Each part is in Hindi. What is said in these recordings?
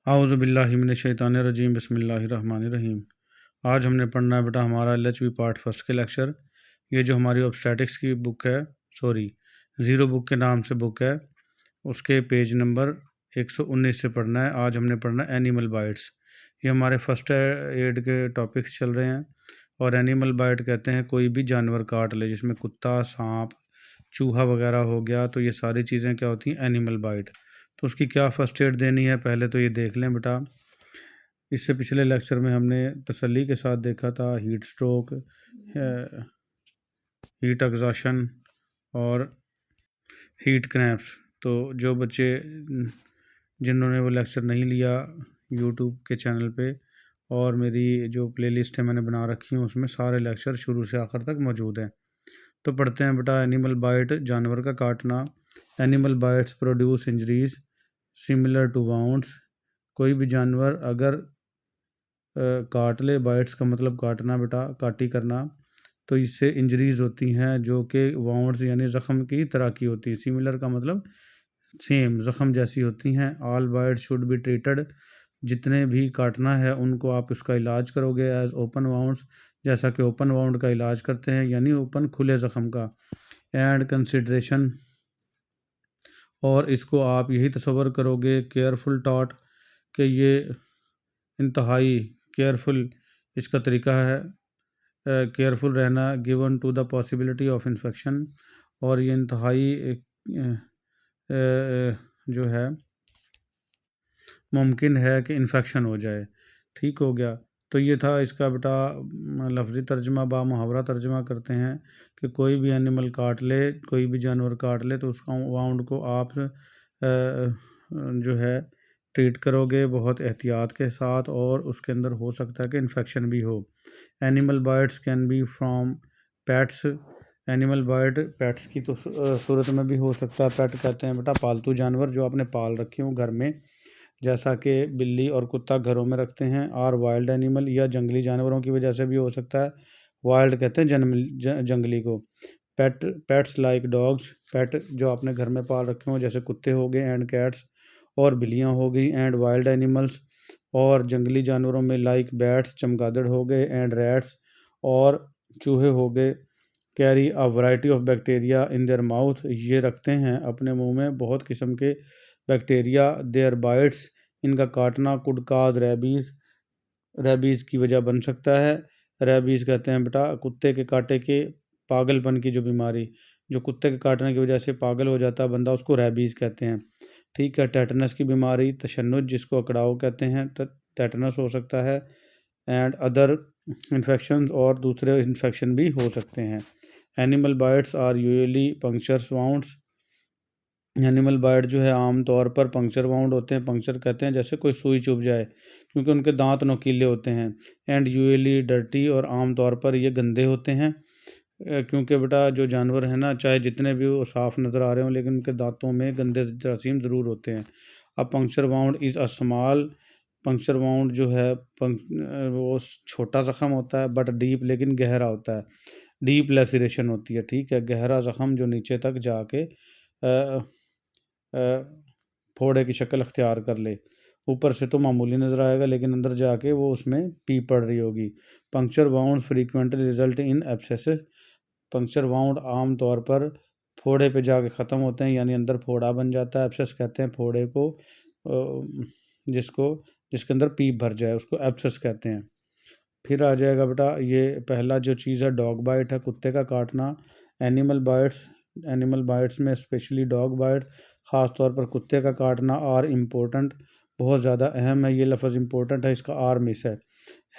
आऊज़ु बिल्लाहि मिनश्शैतानिर्रजीम बिस्मिल्लाहिर्रहमानिर्रहीम। आज हमने पढ़ना है बेटा हमारा LHV पार्ट फर्स्ट के लेक्चर। ये जो हमारी ऑब्स्टैटिक्स की बुक है, ज़ीरो बुक के नाम से बुक है, उसके पेज नंबर 119 से पढ़ना है। आज हमने पढ़ना है एनिमल बाइट्स। ये हमारे फर्स्ट एड के टॉपिक्स चल रहे हैं। और एनिमल बाइट कहते हैं कोई भी जानवर काट ले, जिसमें कुत्ता, सांप, चूहा वगैरह हो गया, तो ये सारी चीज़ें क्या होती हैं, एनिमल बाइट। तो उसकी क्या फर्स्ट एड देनी है पहले तो ये देख लें बेटा। इससे पिछले लेक्चर में हमने तसल्ली के साथ देखा था हीट स्ट्रोक, हीट एग्जॉशन और हीट क्रैम्प्स। तो जो बच्चे जिन्होंने वो लेक्चर नहीं लिया यूट्यूब के चैनल पे, और मेरी जो प्लेलिस्ट है मैंने बना रखी है, उसमें सारे लेक्चर शुरू से आखिर तक मौजूद हैं। तो पढ़ते हैं बेटा। एनिमल बाइट, जानवर का काटना। Animal bites produce injuries similar to wounds. कोई भी जानवर अगर काट ले, बाइट्स का मतलब काटना बेटा, काटी करना, तो इससे इंजरीज होती हैं जो कि वाउंड्स यानी ज़ख़म की तरह की होती है। सिमिलर का मतलब सेम, ज़ख़म जैसी होती हैं। All bytes should be treated, जितने भी काटना है उनको आप इसका इलाज करोगे एज ओपन वाउंड्स, जैसा कि ओपन वाउंड का इलाज करते हैं, यानी ओपन खुले ज़ख़म का। एंड कंसिडरेशन, और इसको आप यही तसव्वुर करोगे केयरफुल टॉट, कि ये इंतहाई केयरफुल इसका तरीका है, केयरफुल रहना, given to the possibility of infection, और ये इंतहाई जो है मुमकिन है कि इन्फेक्शन हो जाए। ठीक हो गया। तो ये था इसका बेटा लफ्ज़ी तर्जमा। बा मुहावरा तर्जमा करते हैं कि कोई भी एनिमल काट ले, कोई भी जानवर काट ले, तो उसका वाउंड को आप जो है ट्रीट करोगे बहुत एहतियात के साथ, और उसके अंदर हो सकता है कि इन्फेक्शन भी हो। Animal bites can be from pets. Animal bite pets की तो सूरत में भी हो सकता है। पेट कहते हैं बेटा पालतू जानवर जो आपने पाल रखे हो घर में, जैसा कि बिल्ली और कुत्ता घरों में रखते हैं। और वाइल्ड एनिमल, या जंगली जानवरों की वजह से भी हो सकता है। वाइल्ड कहते हैं जंगली को। पेट्स लाइक डॉग्स, पेट जो आपने घर में पाल रखे हो जैसे कुत्ते हो गए, एंड कैट्स, और बिल्लियाँ हो गई। एंड वाइल्ड एनिमल्स, और जंगली जानवरों में लाइक बैट्स, चमगादड़ हो गए, एंड रैट्स, और चूहे हो गए। Carry a variety of bacteria in their mouth, ये रखते हैं अपने मुंह में बहुत किस्म के बैक्टीरिया। देयर बाइट्स, इनका काटना कुड काज रैबीज़, रैबीज़ की वजह बन सकता है। रैबीज़ कहते हैं बेटा कुत्ते के काटे के पागलपन की जो बीमारी, जो कुत्ते के काटने की वजह से पागल हो जाता है बंदा, उसको रैबीज़ कहते हैं। ठीक है। टेटनस की बीमारी, तशन्नुज जिसको अकड़ाव कहते हैं, टेटनस हो सकता है। एंड अदर इन्फेक्शंस, और दूसरे इन्फेक्शन भी हो सकते हैं। Animal bites are usually punctures wounds. Animal bite जो है आम तौर पर पंक्चर वाउंड होते हैं। पंक्चर कहते हैं जैसे कोई सुई चुभ जाए, क्योंकि उनके दांत नोकीले होते हैं। एंड यूजुअली डर्टी, और आम तौर पर ये गंदे होते हैं, क्योंकि बेटा जो जानवर है ना, चाहे जितने भी वो साफ़ नज़र आ रहे हों, लेकिन उनके दांतों में गंदे जरासीम ज़रूर होते हैं। अब puncture wound is a small, puncture wound जो है वो छोटा ज़ख़म होता है, बट डीप, लेकिन गहरा होता है। डीप लेसिरेशन होती है। ठीक है। गहरा ज़ख़म जो नीचे तक जाके फोड़े की शक्ल अख्तियार कर ले। ऊपर से तो मामूली नज़र आएगा, लेकिन अंदर जाके वो उसमें पीप पड़ रही होगी। Puncture wound frequently result in abscesses, puncture wound आम तौर पर फोड़े पे जाके ख़त्म होते हैं, यानी अंदर फोड़ा बन जाता है। एब्सेस कहते हैं फोड़े को, जिसके अंदर पीप भर जाए, उसको एब्सेस कहते हैं। फिर आ जाएगा बेटा ये पहला जो चीज़ है, डॉग बाइट है, कुत्ते का काटना। एनिमल बाइट्स में स्पेशली डॉग बाइट, ख़ास तौर पर कुत्ते का काटना, और इम्पोर्टेंट, बहुत ज़्यादा अहम है। ये लफ्ज़ इम्पोर्टेंट है, इसका आर मिस है।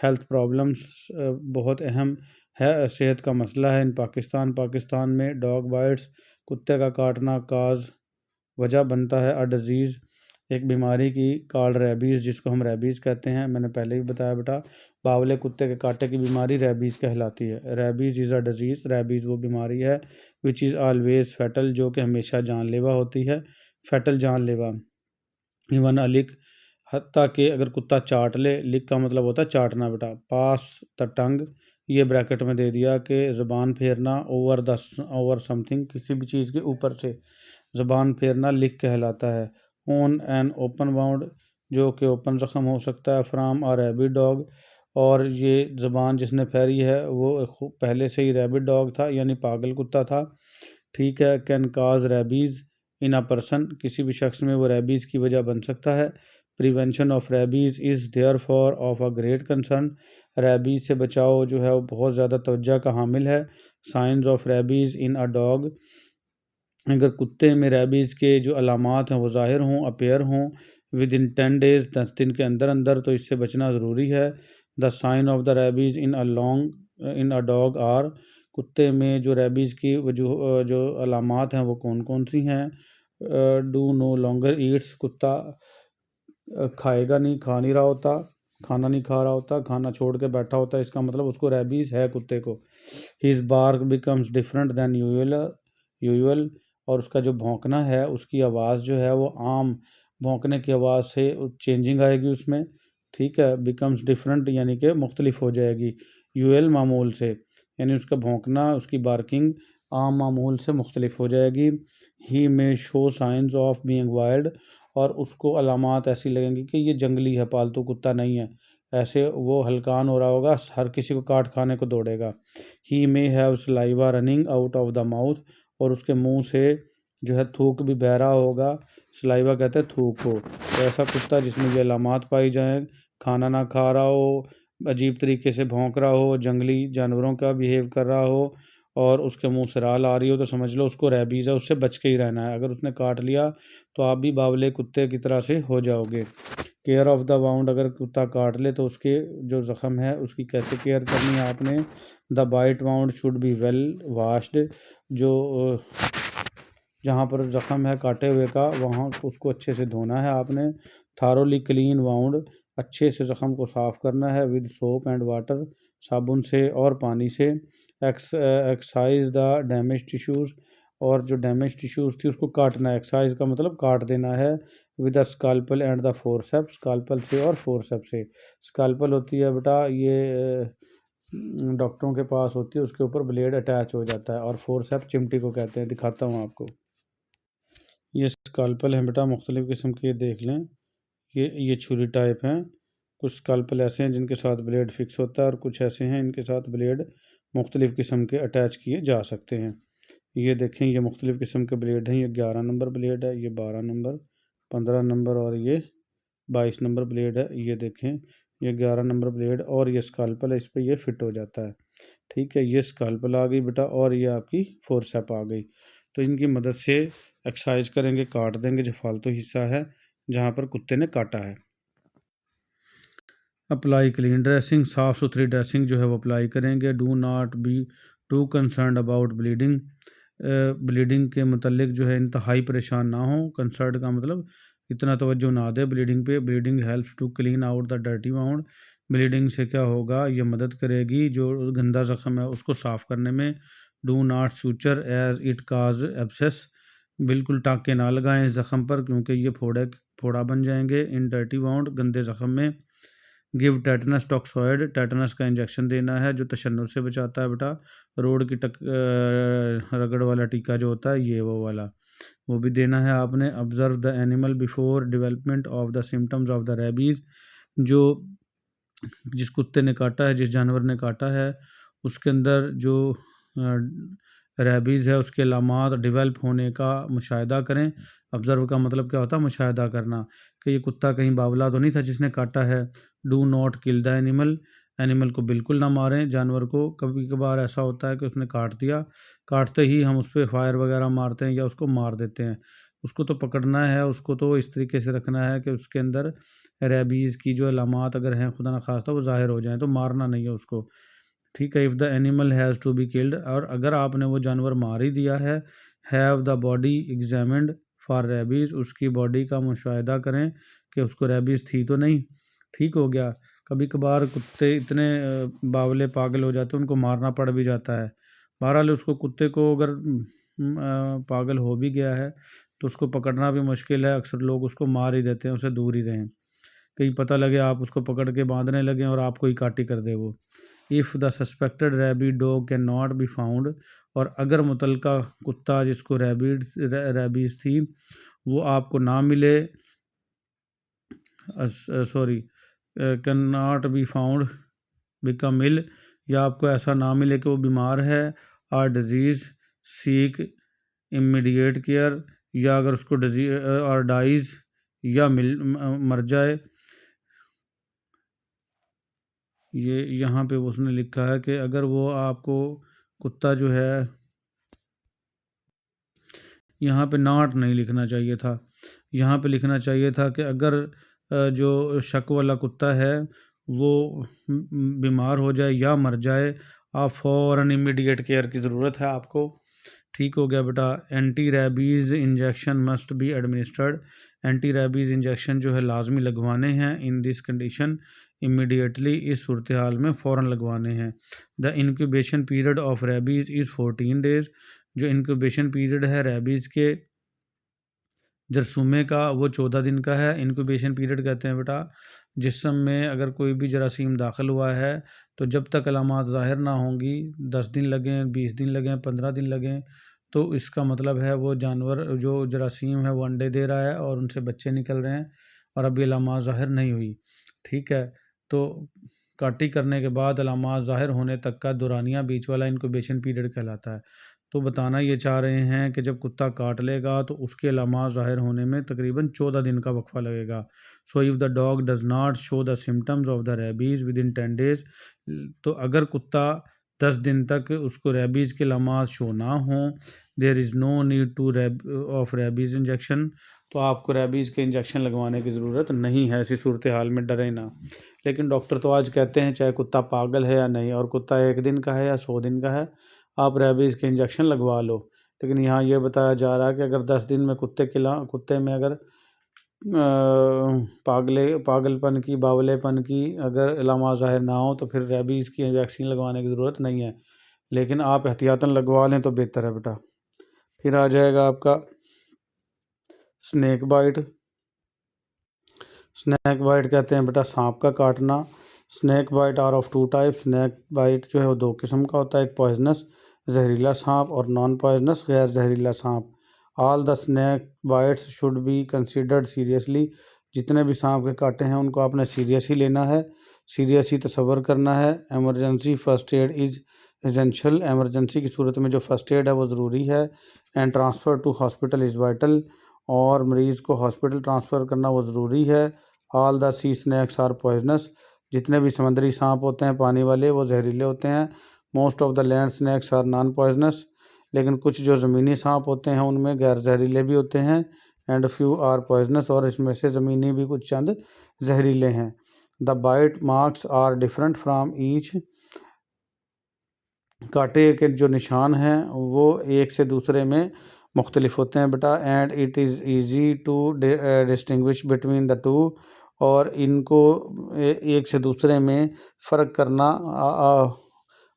हेल्थ प्रॉब्लम्स, बहुत अहम है, सेहत का मसला है इन पाकिस्तान में डॉग बाइट्स, कुत्ते का काटना वजह बनता है अ डिज़ीज़, एक बीमारी की, कॉल्ड रैबीज़, जिसको हम रैबीज़ कहते हैं। मैंने पहले ही बताया बेटा, बावले कुत्ते के काटे की बीमारी रैबीज़ कहलाती है। Rabies is a disease, rabies वो बीमारी है विच इज़ ऑलवेज़ फैटल, जो कि हमेशा जानलेवा होती है। फैटल, जानलेवा। इवन अ लिक, हत्ता कि अगर कुत्ता चाट ले, लिक का मतलब होता है चाटना बेटा। पास द टंग, ये ब्रैकेट में दे दिया कि ज़बान फेरना, ओवर समथिंग, किसी भी चीज़ के ऊपर से ज़बान फेरना लिक कहलाता है। ऑन एन ओपन वाउंड, जो कि ओपन ज़ख़म हो सकता है फ्राम अ रैबिड डॉग, और ये ज़बान जिसने फैरी है वो पहले से ही रैबिड डॉग था यानी पागल कुत्ता था। ठीक है। Can cause rabies in a person, किसी भी शख्स में वो रैबीज़ की वजह बन सकता है। Prevention of rabies is there for of a great concern, rabies से बचाव जो है वो बहुत ज़्यादा तवज्जो का हामिल है। Science of rabies in a dog, अगर कुत्ते में रैबीज़ के जो अलामात हैं वो ज़ाहिर हों, अपेयर हों विद इन 10 डेज़, 10 दिन के अंदर अंदर, तो इससे बचना ज़रूरी है। The sign of the rabies in a dog are, कुत्ते में जो रैबीज़ की जो अलामात हैं वो कौन कौन सी हैं। डू नो लॉन्गर ईट्स, कुत्ता खाएगा नहीं, खा नहीं रहा होता, खाना नहीं खा रहा होता, खाना छोड़ के बैठा होता है, इसका मतलब उसको रैबीज़ है कुत्ते को। His bark becomes different than usual, और उसका जो भौंकना है उसकी आवाज़ जो है वो आम भौंकने की आवाज़ से चेंजिंग आएगी उसमें। ठीक है। बिकम्स डिफरेंट यानी कि मुख्तलिफ हो जाएगी यूजुअल मामूल से, यानी उसका भौंकना, उसकी बार्किंग आम मामूल से मुख्तलिफ हो जाएगी। ही में show science of being wild, और उसको अलामात ऐसी लगेंगी कि ये जंगली है, पालतू कुत्ता नहीं है, ऐसे वो हलकान हो रहा होगा, हर किसी को काट खाने को दौड़ेगा। He may have saliva running out of the mouth, और उसके मुंह से जो है थूक भी बह रहा होगा। सलाइवा कहते हैं थूक को। तो ऐसा कुत्ता जिसमें ये अलामात पाई जाएँ, खाना ना खा रहा हो, अजीब तरीके से भौंक रहा हो, जंगली जानवरों का बिहेव कर रहा हो, और उसके मुंह से राल आ रही हो, तो समझ लो उसको रैबीज़ है, उससे बच के ही रहना है। अगर उसने काट लिया तो आप भी बावले कुत्ते की तरह से हो जाओगे। केयर ऑफ़ द वाउंड, अगर कुत्ता काट ले तो उसके जो ज़ख़म है उसकी कैसे केयर करनी है आपने। The bite wound should be well washed, जो जहाँ पर ज़ख़म है काटे हुए का वहाँ उसको अच्छे से धोना है आपने। थारोली क्लीन वाउंड, अच्छे से ज़ख़म को साफ़ करना है विद सोप एंड वाटर, साबुन से और पानी से। एक्साइज द डैमेज टिश्यूज़, और जो डैमेज टिश्यूज़ थी उसको काटना है। एक्साइज का मतलब काट देना है। With the scalpel and the forceps, scalpel से और फोरसेप्स से। स्काल्पल होती है बेटा ये डॉक्टरों के पास होती है, उसके ऊपर ब्लेड अटैच हो जाता है, और फोरसेप चिमटी को कहते हैं। दिखाता हूँ आपको, ये स्काल्पल हैं बेटा, मुख्तलिफ़ किस्म के, देख लें। ये छुरी टाइप हैं। कुछ स्काल्पल ऐसे हैं जिनके साथ ब्लेड फिक्स होता है, और कुछ ऐसे हैं इनके साथ ब्लेड मुख्तलिफ़ किस्म के अटैच किए जा सकते हैं। ये देखें, ये मुख्तलिफ़ किस्म के ब्लेड हैं। ये 11 नंबर ब्लेड है, ये 12 नंबर, 15 नंबर, और ये 22 नंबर ब्लेड है। ये देखें, ये 11 नंबर ब्लेड, और ये स्काल्पल है, इस पे ये फिट हो जाता है। ठीक है। ये स्काल्पल आ गई बेटा, और ये आपकी फोरसेप आ गई। तो इनकी मदद से एक्सरसाइज करेंगे, काट देंगे जो फालतू हिस्सा है जहाँ पर कुत्ते ने काटा है। अप्लाई क्लीन ड्रेसिंग, साफ़ सुथरी ड्रेसिंग जो है वो अप्लाई करेंगे। Do not be too concern about bleeding, bleeding के मतलब जो है इंतहाई परेशान ना हो। कंसर्न का मतलब इतना तवज्जो ना दे ब्लीडिंग पे। Bleeding helps to clean out the dirty wound, bleeding से क्या होगा, ये मदद करेगी जो गंदा ज़ख़म है उसको साफ़ करने में। Do not suture as it cause abscess, बिल्कुल टाँके ना लगाएं इस ज़ख़म पर, क्योंकि ये फोड़ा बन जाएंगे इन डर्टी वाउंड, गंदे ज़ख़म में। गिव टेटनस टॉक्सॉइड, टेटनस का इंजेक्शन देना है जो तशन्नुर से बचाता है बेटा। रोड की रगड़ वाला टीका जो होता है ये वो वाला, वो भी देना है आपने। Observe the animal before development of the symptoms of the rabies, जो जिस कुत्ते ने काटा है, जिस जानवर ने काटा है, उसके अंदर जो रेबीज़ है उसके अलामात डेवलप होने का मुशाहिदा करें। ऑब्ज़र्व का मतलब क्या होता है, मुशाहिदा करना, कि ये कुत्ता कहीं बावला तो नहीं था जिसने काटा है। Do not kill the animal, animal को बिल्कुल ना मारें, जानवर को। कभी कभार ऐसा होता है कि उसने काट दिया, काटते ही हम उस पर फायर वगैरह मारते हैं या उसको मार देते हैं। उसको तो पकड़ना है, उसको तो इस तरीके से रखना है कि उसके अंदर रेबीज़ की जो अलामात अगर हैं खुदा न खास्ता वो ज़ाहिर हो जाएँ, तो मारना नहीं है उसको। ठीक है। If the animal has to be killed, और अगर आपने वो जानवर मार ही दिया है, have the body examined for rabies, उसकी बॉडी का मुशाहिदा करें कि उसको रेबीज़ थी तो नहीं। ठीक हो गया। कभी कभार कुत्ते इतने बावले पागल हो जाते हैं, उनको मारना पड़ भी जाता है। बहरहाल उसको, कुत्ते को अगर पागल हो भी गया है तो उसको पकड़ना भी मुश्किल है, अक्सर लोग उसको मार ही देते हैं, उसे दूर ही रहें, कहीं पता लगे आप उसको पकड़ के बांधने लगें और आपको ही काटी कर दे वो। If the suspected rabid dog can not be found, और अगर मुतलका कुत्ता जिसको रैबीज़ थी वो आपको ना मिले, sorry, can not be found become ill, या आपको ऐसा ना मिले कि वो बीमार है, or disease seek immediate care, या अगर उसको डिजीज और डाइज या मर जाए। ये यहाँ पे उसने लिखा है कि अगर वो आपको कुत्ता जो है, यहाँ पे नॉट नहीं लिखना चाहिए था, यहाँ पे लिखना चाहिए था कि अगर जो शक वाला कुत्ता है वो बीमार हो जाए या मर जाए, आप फ़ौरन इमीडिएट केयर की ज़रूरत है आपको। ठीक हो गया बेटा। Anti rabies injection must be administered, anti rabies injection जो है लाजमी लगवाने हैं। इन दिस कंडीशन इमीडिएटली, इस सूरत हाल में फ़ौरन लगवाने हैं। The incubation period of rabies is 14 days, जो इंक्यूबेशन पीरियड है रैबीज़ के जरसूमे का वो 14 दिन का है। इंक्यूबेशन पीरियड कहते हैं बेटा जिस्म में अगर कोई भी जरासीम दाखिल हुआ है तो जब तक अलामात ज़ाहिर ना होंगी, 10 दिन लगें, 20 दिन लगें, 15 दिन लगें, तो इसका मतलब है वो जानवर जो जरासीम है वो अंडे दे रहा है और उनसे बच्चे निकल रहे हैं और अभी अलामात ज़ाहिर नहीं हुई। ठीक है, तो काटी करने के बाद अलामात ज़ाहिर होने तक का दौरानिया बीच वाला इंक्यूबेशन पीरियड कहलाता है। तो बताना ये चाह रहे हैं कि जब कुत्ता काट लेगा तो उसके अलामात ज़ाहिर होने में तकरीबन 14 दिन का वक्फ़ा लगेगा। So if the dog does not show the symptoms of the rabies with in 10 days, तो अगर कुत्ता 10 दिन तक उसको रैबीज़ के अलामात शो ना हों, there is no need to of rabies injection, तो आपको रैबीज़ के इंजेक्शन लगवाने की ज़रूरत नहीं है। ऐसी सूरत हाल में डरें ना। लेकिन डॉक्टर तो आज कहते हैं चाहे कुत्ता पागल है या नहीं, और कुत्ता 1 दिन का है या 100 दिन का है, आप रैबीज़ के इंजेक्शन लगवा लो। लेकिन यहाँ ये बताया जा रहा है कि अगर 10 दिन में कुत्ते में अगर पागलपन की, बावलेपन की अगर अलामात ज़ाहिर ना हो तो फिर रैबीज़ की वैक्सीन लगवाने की ज़रूरत नहीं है। लेकिन आप एहतियातन लगवा लें तो बेहतर है बेटा। फिर आ जाएगा आपका स्नेक बाइट। स्नैक बाइट कहते हैं बेटा सांप का काटना। Snake bite are of 2 type. Snake bite जो है वो 2 किस्म का होता है, एक पॉइजनस जहरीला सांप और नॉन पॉइजनस गैर जहरीला सांप। All the snake bytes should be considered seriously, जितने भी सांप के काटे हैं उनको आपने सीरियस ही लेना है, सीरियस ही तसव्वुर करना है। Emergency first aid is essential, emergency की सूरत में जो फ़र्स्ट एड है वो ज़रूरी है। And transfer to hospital is vital, और मरीज़ को हॉस्पिटल ट्रांसफ़र करना वो ज़रूरी है। All the sea snakes are poisonous, जितने भी समुद्री सांप होते हैं पानी वाले वो जहरीले होते हैं। Most of the land snakes are non poisonous, लेकिन कुछ जो ज़मीनी सांप होते हैं उनमें गैर जहरीले भी होते हैं। एंड फ्यू आर पॉइजनस, और इसमें से ज़मीनी भी कुछ चंद जहरीले हैं। The bite marks are different from each, कांटे के जो निशान हैं वो एक से दूसरे में मुख्तलिफ होते हैं बेटा। And it is easy to distinguish between the two, और इनको एक से दूसरे में फ़र्क करना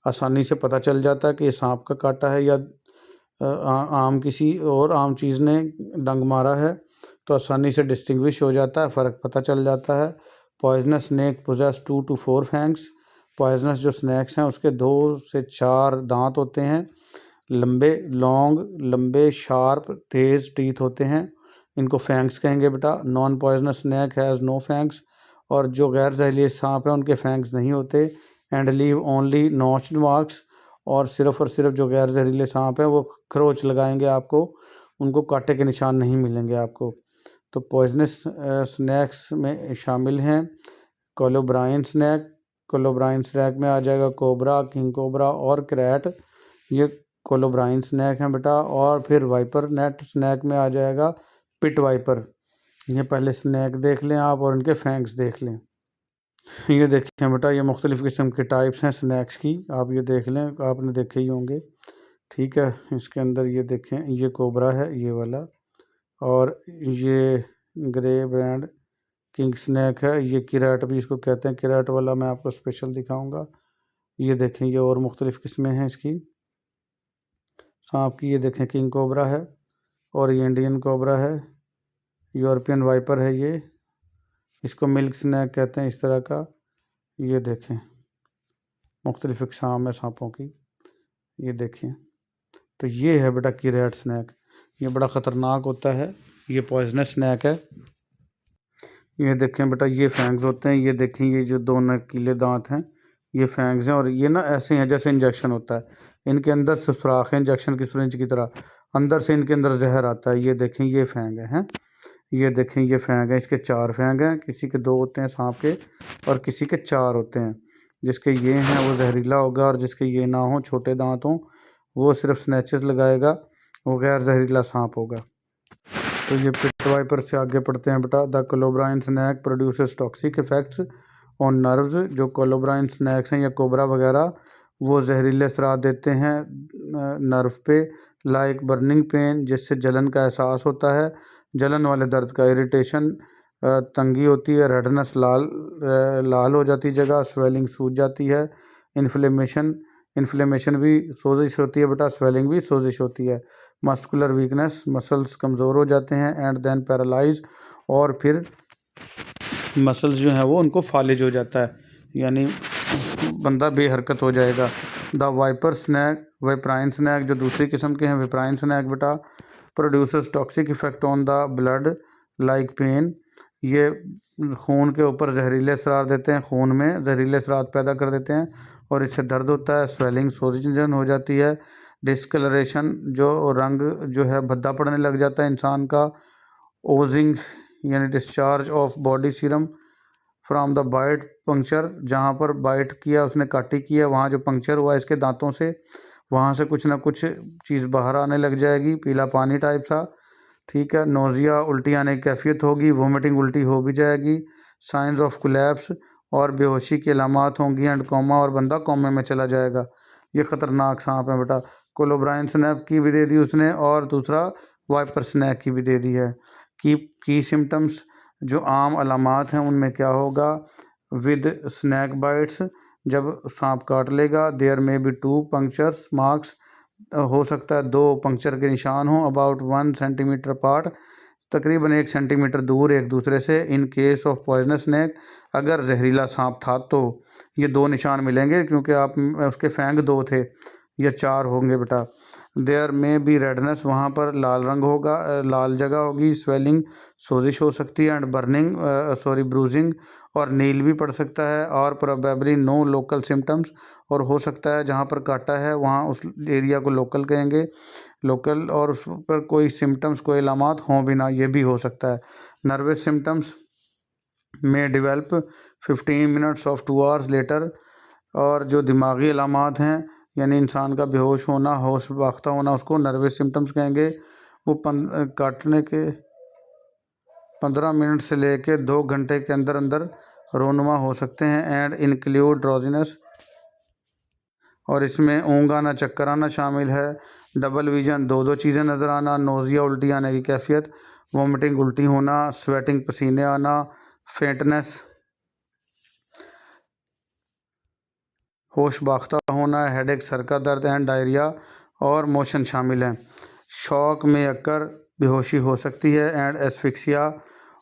आसानी से पता चल जाता है कि ये सांप का काटा है या आम किसी और आम चीज़ ने डंग मारा है, तो आसानी से डिस्टिंग्विश हो जाता है, फ़र्क पता चल जाता है। Poisonous snake possess 2 to 4 fangs, poisonous जो स्नैक्स हैं उसके 2 से 4 दांत होते हैं, लंबे शार्प तेज़ टीथ होते हैं, इनको फैंग्स कहेंगे बेटा। Non poisonous snake has no fangs, और जो गैर जहरीले सांप हैं उनके फैंग्स नहीं होते। And leave only notched marks, और सिर्फ जो गैर जहरीले सांप हैं वो खरोच लगाएंगे आपको, उनको कांटे के निशान नहीं मिलेंगे आपको। तो पॉइजनस स्नैक्स में शामिल हैं कोलोब्राइन स्नैक, कोलोब्राइन स्नैक में आ जाएगा कोबरा, किंग कोबरा और क्रैट, ये कोलोब्राइन स्नैक हैं बेटा। और फिर वाइपर नेट स्नैक में आ जाएगा पिट वाइपर। ये पहले स्नैक देख लें आप और इनके फैंग्स देख लें। ये देखें बेटा, ये मुख्तलिफ़ किस्म के टाइप्स हैं स्नैक्स की, आप ये देख लें, आपने देखे ही होंगे। ठीक है, इसके अंदर ये देखें, ये कोबरा है ये वाला, और ये ग्रे ब्रांड किंग स्नैक है, ये किराट भी इसको कहते हैं, किराट वाला मैं आपको स्पेशल दिखाऊंगा। ये देखें, ये और मुख्तलिफ़ किस्में हैं इसकी सांप की। ये देखें किंग कोबरा है, और ये इंडियन कोबरा है, यूरोपियन वाइपर है, ये इसको मिल्क स्नैक कहते हैं इस तरह का। ये देखें मुख्तलिफ़ अक़साम है सांपों की, ये देखें। तो ये है बेटा किरैट स्नैक, ये बड़ा ख़तरनाक होता है, ये पॉइजनस स्नैक है। ये देखें बेटा, ये फैंग्स होते हैं, ये देखें, ये जो दो नकीले दांत हैं ये फैंग्स हैं, और ये ना ऐसे हैं जैसे इंजेक्शन होता है, इनके अंदर से सुराख है इंजेक्शन की सिरिंज की तरह, अंदर से इनके अंदर जहर आता है। ये देखें, ये फैंग है, ये देखें, ये फैंग है, इसके 4 फैंग हैं, किसी के 2 होते हैं सांप के और किसी के 4 होते हैं। जिसके ये हैं वो जहरीला होगा, और जिसके ये ना हो, छोटे दांत हों, वो सिर्फ स्नैचेस लगाएगा, वो गैर जहरीला सांप होगा। तो ये पिट वाइपर से आगे पढ़ते हैं बेटा। The colubrine snake produces toxic effects on nerves. जो कोलोब्राइन स्नैक्स हैं या कोबरा वगैरह, वो जहरीले असरात देते हैं नर्व पे, लाइक बर्निंग पेन, जिससे जलन का एहसास होता है, जलन वाले दर्द का, इरिटेशन, तंगी होती है, रेडनेस, लाल हो जाती जगह, स्वेलिंग सूज जाती है, इन्फ्लेमेशन भी, सोजिश होती है बेटा, स्वेलिंग भी, सोजिश होती है, मस्कुलर वीकनेस, मसल्स कमज़ोर हो जाते हैं, एंड देन पैरालाइज, और फिर मसल्स जो हैं वो उनको फालिज हो जाता है, यानी बंदा बेहरकत हो जाएगा। The viper snake, viperine snake, जो दूसरी किस्म के हैं वेपराइन स्नैक बेटा, producers toxic effect on the blood like pain. ये खून के ऊपर जहरीले असरार देते हैं, खून में जहरीले असरार पैदा कर देते हैं, और इससे दर्द होता है, स्वेलिंग, सोजिशन हो जाती है, डिस्कलरेशन, जो रंग जो है भद्दा पड़ने लग जाता है इंसान का, ओजिंग यानी discharge of body serum from the bite puncture, जहाँ पर बाइट किया उसने, काटी किया, वहाँ जो पंक्चर हुआ इसके दांतों से, वहाँ से कुछ ना कुछ चीज़ बाहर आने लग जाएगी, पीला पानी टाइप सा, ठीक है। नोज़िया, उल्टी आने की कैफियत होगी, वोमिटिंग, उल्टी हो भी जाएगी, साइंस ऑफ कोलैप्स, और बेहोशी की अलामात होंगी, एंड कोमा, और बंदा कोमे में चला जाएगा। ये ख़तरनाक सांप है बेटा। कोलोब्राइन स्नैक की भी दे दी उसने, और दूसरा वाइपर स्नैक की भी दे दी है। की सिम्टम्स, जो आम अलामात हैं उनमें क्या होगा, विद स्नैक बाइट्स, जब सांप काट लेगा, देयर में बी 2 पंक्चर्स मार्क्स, हो सकता है 2 पंक्चर के निशान हों, अबाउट 1 सेंटीमीटर अपार्ट, तकरीबन 1 सेंटीमीटर दूर एक दूसरे से। In case of poisonous snake, अगर जहरीला सांप था तो ये 2 निशान मिलेंगे, क्योंकि आप उसके फैंग 2 थे, या 4 होंगे बेटा। देयर में बी रेडनेस, वहाँ पर लाल रंग होगा, लाल जगह होगी, स्वेलिंग, सोजिश हो सकती है, एंड बर्निंग, ब्रूजिंग, और नील भी पड़ सकता है, और प्रोबेबली नो लोकल सिम्टम्स, और हो सकता है जहाँ पर काटा है वहाँ उस एरिया को लोकल कहेंगे, लोकल, और उस पर कोई सिम्टम्स, कोई अलामात हों भी ना, ये भी हो सकता है। नर्वस सिम्टम्स में develop 15 minutes of 2 hours later, और जो दिमागी अलामात हैं, यानी इंसान का बेहोश होना, होश बाख्ता होना, उसको नर्वस सिम्टम्स कहेंगे। वो काटने के 15 मिनट से लेके 2 घंटे के अंदर अंदर रोनुमा हो सकते हैं, एंड इंक्लूड ड्रोजिनस, और इसमें ऊँघ आना, चक्कर आना शामिल है, डबल विजन, 2 चीज़ें नज़र आना, नोज़िया, उल्टी आने की कैफियत, वोमिटिंग, उल्टी होना, स्वेटिंग, पसीने आना, फेंटनेस, होश बाख्ता होना, हेडेक, सर का दर्द, एंड डायरिया, और मोशन शामिल हैं। शॉक में अक्कर, बेहोशी हो सकती है, एंड एस्फिक्सिया,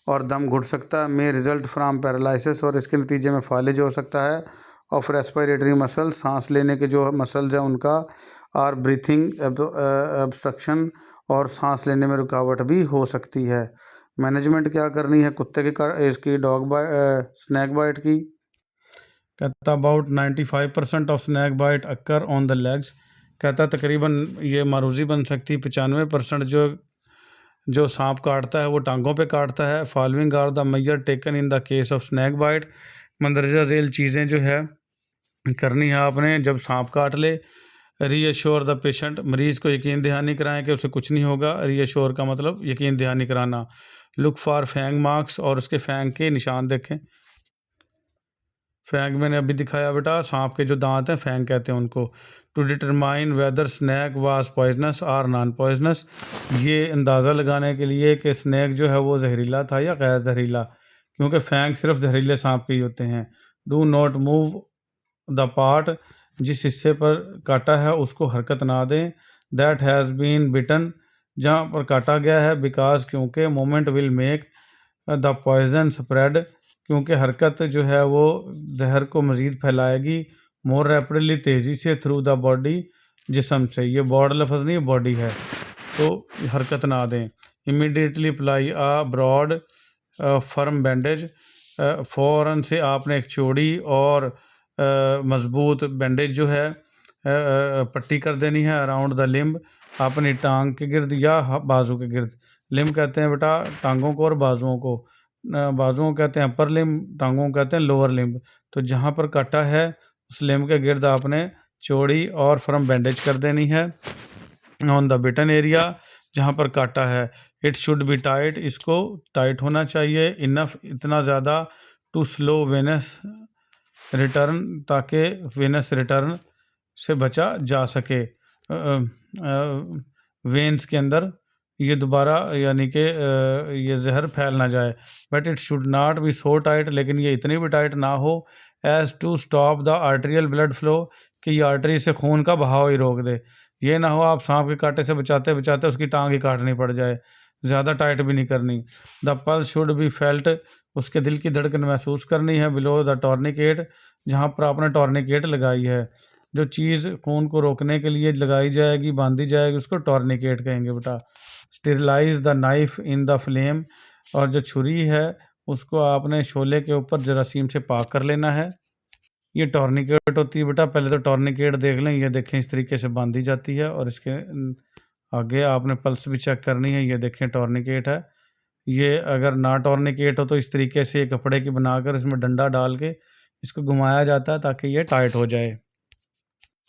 और दम घुट सकता है, में रिजल्ट फ्राम पैरालिसिस, और इसके नतीजे में फालिज हो सकता है, ऑफ रेस्पिरेटरी मसल, सांस लेने के जो मसल्स हैं उनका, और ब्रीथिंग ऑब्स्ट्रक्शन, और सांस लेने में रुकावट भी हो सकती है। मैनेजमेंट क्या करनी है कुत्ते की इसकी स्नैक बाइट की। कहता about 95% of snake bite occur on the legs. कहता तकरीबन ये मारूजी बन सकती है, 95% जो सांप काटता है वो टांगों पे काटता है। Following are the measure taken in the case of snake bite. मंदरजा झेल चीज़ें जो है करनी है आपने जब सांप काट ले। रीअश्योर द पेशेंट, मरीज़ को यकीन दहानी कराएं कि उसे कुछ नहीं होगा। रीअश्योर का मतलब यकीन दहानी कराना। लुक फॉर फैंग मार्क्स, और उसके फैंग के निशान देखें। फैंग मैंने अभी दिखाया बेटा, सांप के जो दांत हैं फैंग कहते हैं उनको। To determine whether snake was poisonous और नॉन पॉइजनस, ये अंदाज़ा लगाने के लिए कि स्नैक जो है वो जहरीला था या गैर जहरीला, क्योंकि फैंग सिर्फ जहरीले सांप के ही होते हैं। Do not move the part, जिस हिस्से पर काटा है उसको हरकत ना दें। दैट हैज़ बीन बिटन, जहाँ पर काटा गया है। बिकॉज, क्योंकि। Moment will make the poison spread, क्योंकि हरकत जो है वो जहर को मज़ीद फैलाएगी। मोर रैपिडली, तेज़ी से। थ्रू द बॉडी, जिस्म से। ये बॉड लफ्ज़ नहीं, बॉडी है, तो हरकत ना दें। Immediately apply a broad firm bandage, फ़ौरन से आपने एक चौड़ी और मज़बूत बैंडेज जो है पट्टी कर देनी है अराउंड द लिम्ब, अपनी टांग के गिर्द या बाजू के गिर्द। लिम्ब कहते हैं बेटा टांगों को और बाजुओं को। बाजुओं को कहते हैं अपर लिम्ब, टांगों को कहते हैं लोअर लिम्ब। तो जहाँ पर काटा है उस लिम्ब के गिर्द आपने चौड़ी और फर्म बैंडेज कर देनी है। ऑन द बिटन एरिया, जहाँ पर काटा है, इट शुड बी टाइट, इसको टाइट होना चाहिए, इनफ, इतना ज़्यादा, टू स्लो वेनस रिटर्न, ताकि वेनस रिटर्न से बचा जा सके। वेन्स के अंदर ये दोबारा यानी कि ये जहर फैल ना जाए। But it should not be so tight, लेकिन ये इतनी भी टाइट ना हो as to stop the arterial blood flow, कि ये आर्टरी से खून का बहाव ही रोक दे। ये ना हो आप सांप के कांटे से बचाते बचाते उसकी टांग ही काटनी पड़ जाए। ज़्यादा टाइट भी नहीं करनी। The pulse should be felt, उसके दिल की धड़कन महसूस करनी है। बिलो द टॉर्निकेट, जहाँ पर आपने टॉर्निकेट लगाई है, जो चीज़ खून को रोकने के लिए लगाई जाएगी, बांधी जाएगी, उसको टॉर्निकेट कहेंगे बेटा। Sterilise the knife in the flame, और जो छुरी है उसको आपने शोले के ऊपर जरासीम से पाक कर लेना है। ये टॉर्निकेट होती है बेटा। पहले तो टॉर्निकेट देख लें, ये देखें इस तरीके से बांधी जाती है, और इसके आगे आपने पल्स भी चेक करनी है। ये देखें टॉर्निकेट है। ये अगर ना टॉर्निकेट हो तो इस तरीके से कपड़े की बनाकर इसमें डंडा डाल के इसको घुमाया जाता है ताकि ये टाइट हो जाए।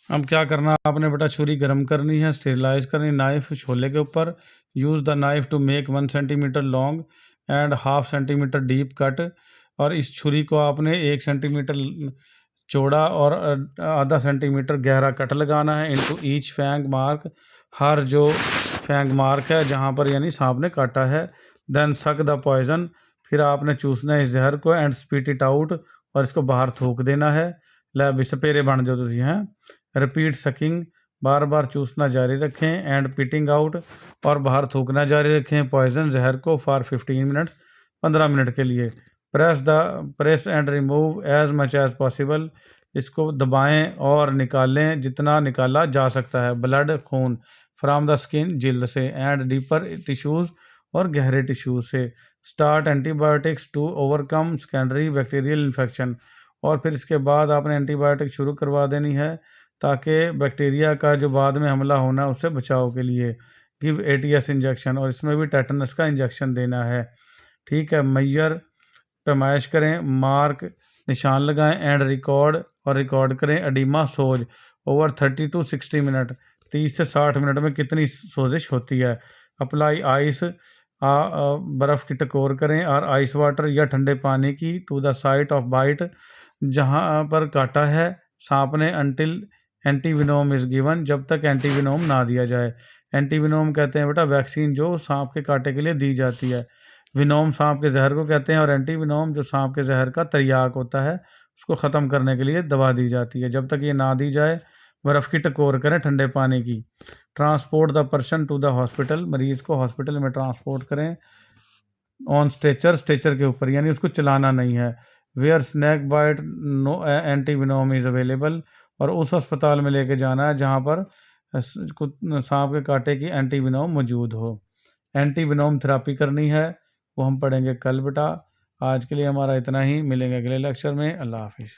अब क्या करना आपने बेटा, छुरी गर्म करनी है, स्टेरिलाइज करनी नाइफ शोले के ऊपर। Use the knife to make 1 centimetre long and 1/2 centimetre deep cut, और इस छुरी को आपने 1 सेंटीमीटर चौड़ा और आधा सेंटीमीटर गहरा कट लगाना है इनटू ईच फैंग मार्क, हर जो फैंग मार्क है जहाँ पर यानी सांप ने काटा है। देन सक द पॉइजन, फिर आपने चूसना है इस जहर को, एंड स्पीट इट आउट, और इसको बाहर थूक देना है। लै बिस्पेरे बन जाओ तुसी हैं। रिपीट सकिंग, बार बार चूसना जारी रखें, एंड पिटिंग आउट, और बाहर थूकना जारी रखें पॉइजन जहर को, फॉर 15 मिनट, 15 मिनट के लिए। Press and remove as much as possible, इसको दबाएं और निकालें जितना निकाला जा सकता है। ब्लड खून फ्राम द स्किन, जिल्द से, एंड डीपर टिश्यूज़, और गहरे टिश्यूज से। Start antibiotics to overcome secondary bacterial infection, और फिर इसके बाद आपने एंटीबायोटिक शुरू करवा देनी है ताकि बैक्टीरिया का जो बाद में हमला होना है उससे बचाव के लिए। गिव ATS इंजेक्शन, और इसमें भी टेटनस का इंजेक्शन देना है। ठीक है। मैयर पैमाइश करें, मार्क निशान लगाएं, एंड रिकॉर्ड करें oedema shows over 30 to 60 minute, 30 से 60 मिनट में कितनी सोजिश होती है। अप्लाई आइस, बर्फ़ की टकोर करें, और आइस वाटर या ठंडे पानी की, to the site of bite, जहाँ पर काटा है सांप ने, अंटिल एंटीविनोम इज़ गिवन, जब तक एंटीविनोम ना दिया जाए। एंटीविनोम कहते हैं बेटा वैक्सीन जो सांप के कांटे के लिए दी जाती है। विनोम सांप के जहर को कहते हैं, और एंटीविनोम जो सांप के जहर का तरियाक होता है उसको ख़त्म करने के लिए दवा दी जाती है। जब तक ये ना दी जाए बर्फ़ की टकोर करें ठंडे पानी की। Transport the person to the hospital, मरीज़ को हॉस्पिटल में ट्रांसपोर्ट करें। ऑन स्ट्रेचर के ऊपर, यानी उसको चलाना नहीं है। Where snake bite no antivenom is available, और उस अस्पताल में लेके जाना है जहाँ पर सांप के कांटे की एंटीविनोम मौजूद हो। एंटीविनोम थेरापी करनी है, वो हम पढ़ेंगे कल बेटा। आज के लिए हमारा इतना ही, मिलेंगे अगले लेक्चर में। अल्लाह हाफिज़।